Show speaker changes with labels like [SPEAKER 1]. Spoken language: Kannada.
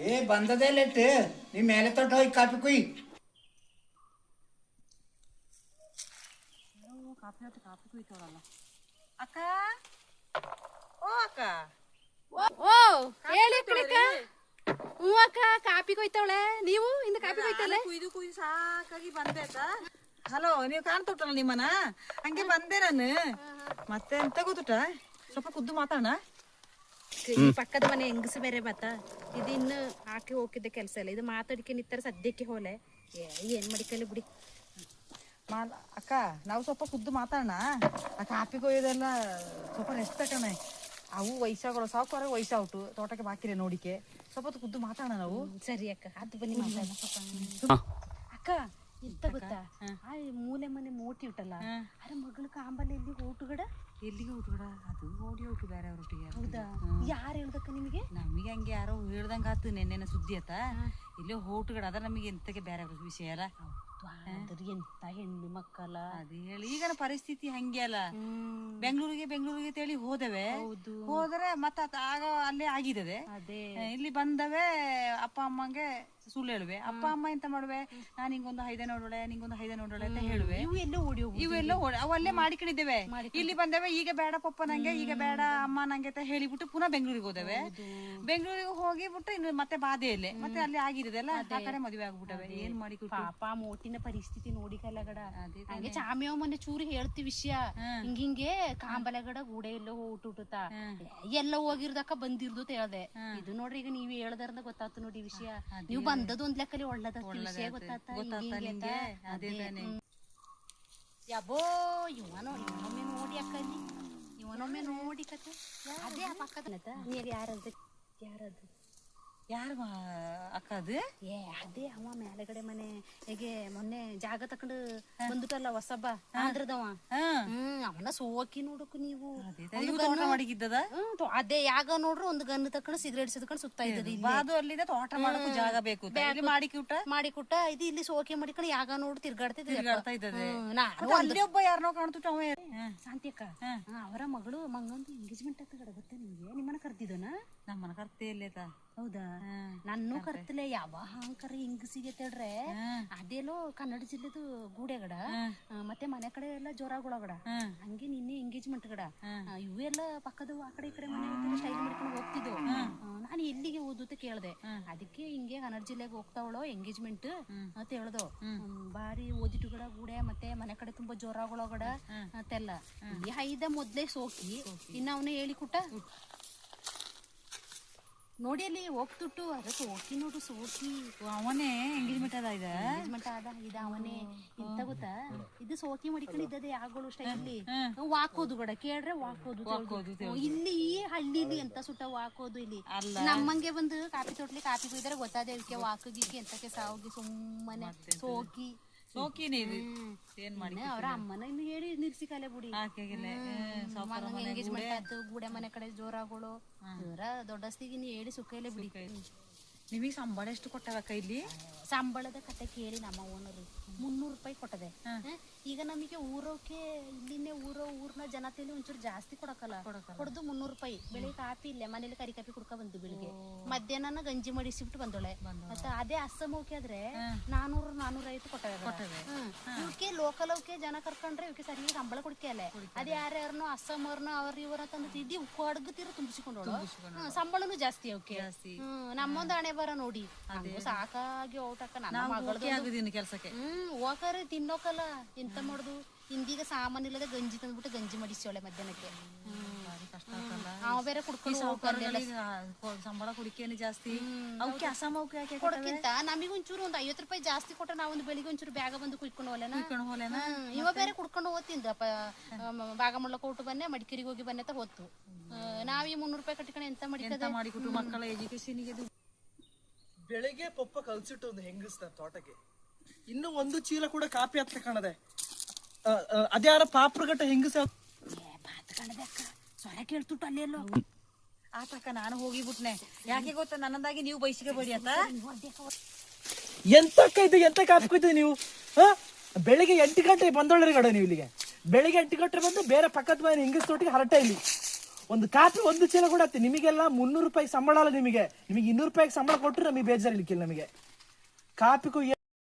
[SPEAKER 1] ಏ ಬಂದದೇ ಲೇಟ್ ನೀ ಮೇಲೆ ತೊಟ್ಟು ಹೋಗಿ ಕಾಪಿ ಕುಯ್.
[SPEAKER 2] ಕಾಪಿ ಕುಯ್ತಾವಳಲ್ಲ ಅಕ್ಕ. ಓ ಅಕ್ಕ.
[SPEAKER 3] ಓ ಹೇಳಿ ಕಣಕ್ಕ. ಹ್ಞೂ ಅಕ್ಕ ಕಾಪಿ ಕೊಯ್ತಾವಳೆ. ನೀವು ಇಂದ ಕಾಪಿ ಕೊಯ್ತಲ್ಲ.
[SPEAKER 2] ಕುಯ್ದು ಸಾಕಾಗಿ ಬಂದೆ ಅಕ್ಕ. ಹಲೋ, ನೀವು ಕಾಣ್ತುಟ್ಟಲ್ಲ ನಿಮ್ಮನ, ಹಂಗೆ ಬಂದೆ ನಾನು. ಮತ್ತೆ ಎಂತ ಗೊತ್ತುಟ, ಸ್ವಲ್ಪ ಖುದ್ದು ಮಾತಾಡೋಣ.
[SPEAKER 3] ಈ ಪಕ್ಕದ ಮನೆ ಹೆಂಗಸ ಬೇರೆ ಬತ್ತ. ಇದು ಇನ್ನು ಹಾಕಿ ಹೋಗಿದ್ದ ಕೆಲಸ ಇಲ್ಲ. ಇದು ಮಾತಾಡಿಕೆ ನಿತ್ತರ ಸದ್ಯಕ್ಕೆ ಹೋಲೆ ಏನ್ ಮಾಡಿಕಲ್ಲ ಬಿಡಿ.
[SPEAKER 2] ಅಕ್ಕ ನಾವು ಸ್ವಲ್ಪ ಖುದ್ದು ಮಾತಾಡೋಣ. ಆ ಕಾಪಿ ಕೊಯ್ಯೋದೆಲ್ಲ ಸ್ವಲ್ಪ ರೆಸ್ಟ್ ತಗೋಣ. ಅವು ವಯಸ್ಸಾಗಳು ಸಾವುಕಾರ ವಯಸ್ಸಾವುಟು, ತೋಟಕ್ಕೆ ಬಾಕಿರೆ ನೋಡಿಕೆ ಸ್ವಲ್ಪ ಹೊತ್ತು ಖುದ್ದು ಮಾತಾಡೋಣ ನಾವು.
[SPEAKER 3] ಸರಿ ಅಕ್ಕ, ಅದು ಬನ್ನಿ ಅಕ್ಕ. ಎಂತ ಗೊತ್ತಾ, ಆ ಮೂಲೆ ಮನೆ ಮೋಟಿ ಉಂಟಲ್ಲ, ಅರ ಮಗಳು ಕಾಂಬಲ್ಲಿ ಎಲ್ಲಿ ಊಟಗಡ
[SPEAKER 2] ಎಲ್ಲಿಗೆ ಊಟಗಡ ಅದು ಓಡಿ ಊಟು ಬೇರೆ ಅವ್ರೊಟ್ಟಿಗೆ.
[SPEAKER 3] ಹೌದಾ? ಯಾರು ಹೇಳ್ದಕ್ಕ ನಿಮಗೆ?
[SPEAKER 2] ನಮಗೆ ಹಂಗೆ ಯಾರೋ ಹೇಳ್ದಂಗ ಆತು ನೆನ್ನೆನ ಸುದ್ದಿ ಆತ. ಇಲ್ಲೇ ಹೋಟುಗಡ ಅದ, ನಮಗೆ ಎಂತಕ್ಕೆ ಬೇರೆ ಅವ್ರ ವಿಷಯ ಅಲ್ಲ.
[SPEAKER 3] ಎಂತ ಹೆಣ್ಣು ಮಕ್ಕಳ
[SPEAKER 2] ಅದೇ ಹೇಳಿ, ಈಗನ ಪರಿಸ್ಥಿತಿ ಹಂಗೆ ಅಲ್ಲ. ಬೆಂಗಳೂರಿಗೆ ತೇಳಿ ಹೋದವೆ, ಹೋದ್ರೆ ಮತ್ತ ಆಗ ಅಲ್ಲೇ ಆಗಿದ್ದದೆ. ಇಲ್ಲಿ ಬಂದವೆ, ಅಪ್ಪ ಅಮ್ಮಂಗೆ ಸುಳ್ಳು ಹೇಳುವೆ. ಅಪ್ಪ ಅಮ್ಮ ಎಂತ ಮಾಡುವೆ, ನಾನು ಹಿಂಗೊಂದು ಹೈದೆ ನೋಡೋಳೆ, ನಿಂಗೊಂದು ಹೈದೆ ನೋಡೋಳೆ ಅಂತ ಹೇಳುವೆ. ಇವೆಲ್ಲ ಅವಲ್ಲೇ ಮಾಡಿಕೊಂಡಿದ್ದೇವೆ. ಇಲ್ಲಿ ಬಂದೇವೆ, ಈಗ ಬೇಡ ಪಪ್ಪ ನಂಗೆ, ಈಗ ಬೇಡ ಅಮ್ಮ ನಂಗೆ ಅಂತ ಹೇಳಿಬಿಟ್ಟು ಪುನಃ ಬೆಂಗಳೂರಿಗೆ ಹೋದವೆ. ಬೆಂಗಳೂರಿಗೆ ಹೋಗಿಬಿಟ್ಟು ಇನ್ನು ಮತ್ತೆ ಬಾಧೆಯಲ್ಲೇ ಮತ್ತೆ ಅಲ್ಲಿ ಆಗಿರೋದೆ ಅಲ್ಲ, ಆ ಕಡೆ ಮದುವೆ ಆಗ್ಬಿಟ್ಟವೆ. ಏನ್ ಮಾಡಿ
[SPEAKER 3] ಪಾಪ ಮೋಟಿನ ಪರಿಸ್ಥಿತಿ ನೋಡಿ ಕಲ್ಲಗಡ. ಹಂಗೆ ಚಾಮಿಯೋ ಮೊನ್ನೆ ಚೂರು ಹೇಳ್ತಿ ವಿಷಯ, ಹಿಂಗಿಂಗೆ ಕಾಂಬಲಗಡ ಗೂಡೆ ಎಲ್ಲೋ ಊಟ ಎಲ್ಲ ಹೋಗಿರ್ದಕ್ಕ ಬಂದಿರ್ದು ಹೇಳ್ದೆ. ಇದು ನೋಡ್ರಿ, ಈಗ ನೀವ್ ಹೇಳ್ದಾರಂದ ಗೊತ್ತಾಯ್ತು ನೋಡಿ ವಿಷಯ. ನೀವು ಬಂದದ್ದು ಒಂದ್ ಲೆಕ್ಕಲಿ ಒಳ್ಳೇದ ವಿಷಯ ಗೊತ್ತಾತ. ಯಾಬೋ ಇವನೊಮ್ಮೆ ನೋಡಿ ಅಕ್ಕ, ಅಲ್ಲಿ ಇವನೊಮ್ಮೆ ನೋಡಿ ಕತೆ. ಅದೇ ಆ ಪಕ್ಕದ ಯಾರದು
[SPEAKER 2] ಯಾರು ಅಕ್ಕ ಅದು?
[SPEAKER 3] ಅದೇ ಅವ ಮೇಲೆಗಡೆ ಮನೆ ಹೇಗೆ ಮೊನ್ನೆ ಜಾಗ ತಕೊಂಡು ಬಂದುಟಲ್ಲ ಹೊಸಬ್ಬ ಆಂಧ್ರದವ. ಅವನ ಸೋಕಿ ನೋಡಕು ನೀವು. ಅದೇ ಯಾಗ ನೋಡ್ರಿ, ಒಂದು ಗನ್ ತಕೊಂಡು ಸಿಗರೇಟ್ ಸಿದ್ಕೊಂಡು ಸುತ್ತಾ ಇದ್ದದ.
[SPEAKER 2] ಅಲ್ಲಿಂದ ತೋಟ ಮಾಡಕ್ಕೂ ಜಾಗ ಬೇಕು,
[SPEAKER 3] ಮಾಡಿ ಕುಟ್ಟ ಇದು ಇಲ್ಲಿ ಸೋಕೆ ಮಾಡಿಕೊಂಡು ಯಾಗ ನೋಡಿ ತಿರ್ಗಾಡ್ತಿದ್ದೆ.
[SPEAKER 2] ಅಲ್ಲಿ ಒಬ್ಬ ಯಾರನೋ ಕಾಣ್ತು
[SPEAKER 3] ಶಾಂತಿ ಅಕ್ಕ, ಅವರ ಮಗಳು ಮಂಗಂದು ಎಂಗೇಜ್ಮೆಂಟ್ ಅಂತ ಗೊತ್ತೇ ನಿಮ್ಗೆ? ನಿಮ್ಮನ್ನ ಕರ್ತಿದ್ದನ?
[SPEAKER 2] ನಮ್ಮನ್ನ ಕರ್ತೆ ಇಲ್ಲೇ.
[SPEAKER 3] ಹೌದಾ? ನನ್ನೂ ಕರ್ತಿಲ್ಲ. ಯಾವ ಹಾಂಕರ ಹಿಂಗಸಿಗೆ ತೇಳ್ರೆ ಅದೇಲೋ ಕನ್ನಡ ಜಿಲ್ಲೆದು ಗೂಡೆಗಡ, ಮತ್ತೆ ಮನೆ ಕಡೆ ಎಲ್ಲ ಜೋರಾಗೊಳಗಡ. ಹಂಗೆ ನಿನ್ನೆ ಎಂಗೇಜ್ಮೆಂಟ್ ಗಡ ಇವೆಲ್ಲ ಪಕ್ಕದ ಆ ಕಡೆ ಈ ಕಡೆ ಮನೆ ಸ್ಟೈಲ್ ಮಾಡ್ಕೊಂಡು ಹೋಗ್ತಿದ್ವು. ನಾನು ಎಲ್ಲಿಗೆ ಓದುತ್ತೆ ಕೇಳ್ದೆ. ಅದಕ್ಕೆ ಹಿಂಗೆ ಕನ್ನಡ ಜಿಲ್ಲೆಗೆ ಹೋಗ್ತಾವಳೋ ಎಂಗೇಜ್ಮೆಂಟ್ ಅಂತ ಹೇಳ್ದು. ಬಾರಿ ಓದಿಟುಗಡ ಗೂಡೆ ಮತ್ತೆ ಮನೆ ಕಡೆ ತುಂಬಾ ಜೋರಾಗೊಳಗಡ ಅಂತೆಲ್ಲ ಐದ ಮೊದ್ಲೇ ಸೋಕಿ ಇನ್ನ ಅವನೇ ಹೇಳಿಕೊಟ್ಟ ನೋಡಿ. ಅಲ್ಲಿ ಹೋಗ್ತುಟ್ಟು ಅದ ಸೋಕಿ ನೋಡು, ಸೋಕಿ
[SPEAKER 2] ಅವನೇ ಎಂಗೇಜ್ಮೆಂಟ್ ಅದ.
[SPEAKER 3] ಎಂಗೇಜ್ಮೆಂಟ್ ಅದ ಇದ ಅವನೇ. ಇಂತ ಗೊತ್ತಾ, ಇದು ಸೋಕಿ ಮಾಡಿಕೊಂಡಿದ್ದದೆ ಯಾಗಳು ಸ್ಟೈಲಿ ವಾಕೋದು ಗಡ ಕೇಳ್ರೆ ವಾಕೋದು. ಇಲ್ಲಿ ಈ ಹಳ್ಳಿಲಿ ಎಂತ ಸುಟ್ಟ ವಾಕೋದು. ಇಲ್ಲಿ ನಮ್ಮಂಗೆ ಬಂದು ಕಾಪಿ ತೊಟ್ಲಿ ಕಾಪಿ ಕೊಯ್ದಾರೆ ಗೊತ್ತಾದೆ. ಅದಕ್ಕೆ ವಾಕಗಿಕ್ಕೆ ಎಂತಕ್ಕೆ ಸಾವುಗಿ ಸುಮ್ಮನೆ ಸೋಕಿ
[SPEAKER 2] ಏನ್ ಮಾಡಿ
[SPEAKER 3] ಅವ್ರ ಅಮ್ಮನ ಇನ್ನು ಹೇಳಿ ನಿಲ್ಸಿ ಕಲೆ ಬಿಡಿ. ಎಂಗೇಜ್ಮೆಂಟ್ ಆಯ್ತು, ಗೂಡೆ ಮನೆ ಕಡೆ ಜೋರಾಗಳು ಇವರ ದೊಡ್ಡಸ್ತಿಗೆ ನೀ ಹೇಳಿ ಸುಖ ಇಲ್ಲ ಬಿಡಿ.
[SPEAKER 2] ನಿಮಗೆ ಸಂಬಳ ಎಷ್ಟು ಕೊಟ್ಟವಕ್ಕ ಇಲ್ಲಿ?
[SPEAKER 3] ಸಂಬಳದ ಕತೆ ಕೇಳಿ ನಮ್ಮ ಓನರ್ 300 ರೂಪಾಯಿ ಕೊಟ್ಟದೆ. ಈಗ ನಮಗೆ ಊರೋಕೆ ಇಲ್ಲಿನೇ ಊರ್ನ ಜನತೆಯಲ್ಲಿ ಒಂಚೂರು ಜಾಸ್ತಿ ಕೊಡಕಲ್ಲ, ಕೊಡದು 300 ರೂಪಾಯಿ. ಬೆಳಿಗ್ಗೆ ಕಾಪಿ ಇಲ್ಲೇ ಮನೇಲಿ ಕರಿ ಕಾಪಿ ಕುಡ್ಕ ಬಂದು ಬೆಳಿಗ್ಗೆ, ಮಧ್ಯಾಹ್ನ ಗಂಜಿ ಮಾಡಿಸಿಬಿಟ್ಟು ಬಂದೋಳೆ. ಮತ್ತೆ ಅದೇ ಅಸ್ಸಮೋಕೆ ಆದ್ರೆ 400-450 ಕೊಟ್ಟವೆ. ಇವಕ್ಕೆ ಲೋಕಲ್ ಅವಕ್ಕೆ ಜನ ಕರ್ಕೊಂಡ್ರೆ ಇವಕ್ಕೆ ಸರಿಯಾಗಿ ಸಂಬಳ ಕೊಡ್ಕೆ ಅಲ್ಲೇ. ಅದೇ ಯಾರ್ಯಾರನೋ ಅಸ್ಸಮರ್ನ ಅವ್ರ ಇವರ ತಂದು ತಿದ್ದಿ ಉಕ್ಕು ಅಡ್ಗತೀರ ತುಂಬಿಸಿಕೊಂಡೋಳು. ಸಂಬಳನು ಜಾಸ್ತಿ ಅವಕ್ಕೆ. ನಮ್ಮೊಂದು ಹಣೆ ಬರ ನೋಡಿ, ಸಾಕಾಗಿ ಔಟಕ್ಕ ನನ್ನ ಮಗಳು
[SPEAKER 2] ಕೆಲಸಕ್ಕೆ
[SPEAKER 3] ಹೋಗಾರೆ ತಿನ್ನೋಕಲ್ಲ. ಎಂತ ಮಾಡುದು, ಇಂದೀಗ ಸಾಮಾನ್ ಇಲ್ಲದೆ ಗಂಜಿ ತಂದ್ಬಿಟ್ಟು ಗಂಜಿ ಮಾಡಿಸೋಳೆ ಮಧ್ಯಾಹ್ನಕ್ಕೆ. ಅವ ಬೇರೆ ಕುಡ್ಕೊಂಡು
[SPEAKER 2] ಸಂಬಳ ಕುಡಿಕೇನೆ ಜಾಸ್ತಿ
[SPEAKER 3] ಕೊಡಕ್ಕಿಂತ ನಮಗೆ ಒಂಚೂರು ಒಂದು 50 ರೂಪಾಯಿ ಜಾಸ್ತಿ ಕೊಟ್ಟ ನಾವೊಂದು ಬೆಳಿಗ್ಗೆ ಒಂಚೂರು ಬ್ಯಾಗ ಬಂದು ಕುಯ್ಕೊಂಡು ಹೋಗ್ಲೇನ. ಇವ ಬೇರೆ ಕುಡ್ಕೊಂಡು ಹೋಗ್ತಿಂದ ಭಾಗಮುಳ್ಳ ಕೊಟ್ಟು ಬನ್ನೆ, ಮಡಿಕೇರಿಗೆ ಹೋಗಿ ಬನ್ನೆ ಅಂತ ಹೊತ್ತು. ನಾವ್ ಈ 300 ರೂಪಾಯಿ ಕಟ್ಕೊಂಡು ಎಂತ
[SPEAKER 2] ಮಾಡಿಕೊಟ್ಟು ಮಕ್ಕಳ ಎಜುಕೇಶನ್ಗೆ.
[SPEAKER 4] ಬೆಳಿಗ್ಗೆ ಪಪ್ಪ ಕಲ್ಸಿಟ್ಟು ಒಂದು ಹೆಂಗಸ್ತ ತೋಟಕ್ಕೆ, ಇನ್ನು ಒಂದು ಚೀಲ ಕೂಡ ಕಾಪಿ ಹತ್ತ ಕಾಣದೆ. ಅದ್ಯಾರ ಪಾಪ್ರಗಟ್ಟ ಹೆಂಗಸ
[SPEAKER 3] ಸ್ವರ ಕೇಳ್ತುಟ್ಟು ಅಲ್ಲೆಲ್ಲೋ
[SPEAKER 2] ಆತಕ್ಕ. ನಾನು ಹೋಗಿಬಿಟ್ನೆ, ಯಾಕೆ ಗೊತ್ತಾ, ನನ್ನದಾಗಿ ನೀವು ಬೈಸಿಗೆ ಬಡಿ ಅಂತ.
[SPEAKER 4] ಎಂತಕ್ಕ ಇದು, ಎಂತ ಕಾಪಿ ಕೊಯ್ತೀವಿ ನೀವು? ಬೆಳಿಗ್ಗೆ 8 ಗಂಟೆ ಬಂದೋಳ್ರಿ ಗಡ ನೀವು ಇಲ್ಲಿಗೆ. ಬೆಳಿಗ್ಗೆ 8 ಗಂಟೆ ಬಂದು ಬೇರೆ ಪಕ್ಕದ ಮನೆ ಹೆಂಗಸ್ ತೋಟಿಗೆ ಹರಟೆ ಇಲ್ಲಿ ಒಂದು ಕಾಪಿ ಒಂದು ಚೀಲ ಕೂಡ ಹತ್ತಿ ನಿಮಗೆಲ್ಲ 300 ರೂಪಾಯಿ ಸಂಬಳ ಅಲ್ಲ, ನಿಮಗೆ 200 ರೂಪಾಯಿಗೆ ಸಂಬಳ ಕೊಟ್ಟರು ನಮಗೆ ಬೇಜಾರಿಲಿಕ್ಕಿಲ್ಲ. ನಮಗೆ ಕಾಪಿಗೂ